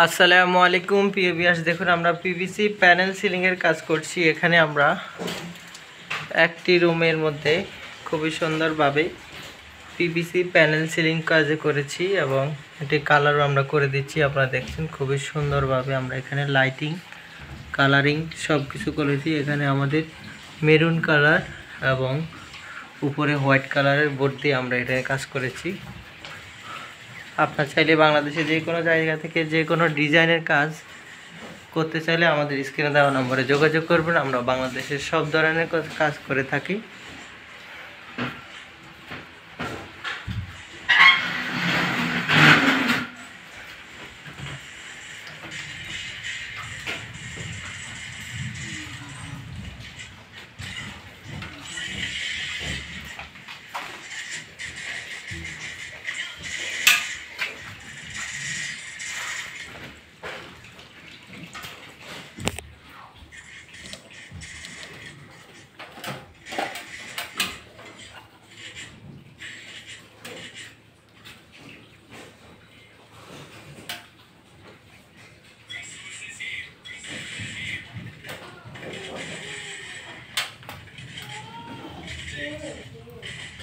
আসসালামু আলাইকুম প্রিয় ভিউয়ার্স, দেখুন আমরা পিভিসি প্যানেল সিলিং এর কাজ করছি। এখানে আমরা একটি রুমের মধ্যে খুবই সুন্দরভাবে পিভিসি প্যানেল সিলিং কাজ করেছি এবং এটি কালারও আমরা করে দিচ্ছি। আপনারা দেখছেন খুবই সুন্দরভাবে আমরা এখানে লাইটিং কালারিং সব কিছু করেছি। এখানে আমাদের মেরুন কালার এবং উপরে হোয়াইট কালারের বোর্ড দিয়ে আমরা এটাকে কাজ করেছি। আপনার চাইলে বাংলাদেশে যে কোনো জায়গা থেকে যে কোনো ডিজাইনের কাজ করতে চাইলে আমাদের স্ক্রিনে দেওয়া নম্বরে যোগাযোগ করবেন। আমরা বাংলাদেশের সব ধরনের কাজ করে থাকি।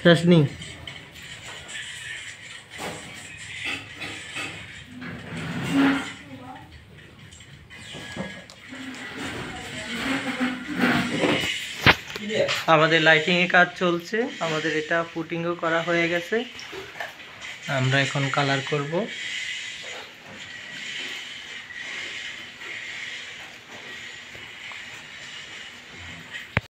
শাসনি আমাদের লাইটিং এর কাজ চলছে। আমাদের এটা পুটিংও করা হয়ে গেছে, আমরা এখন কালার করব।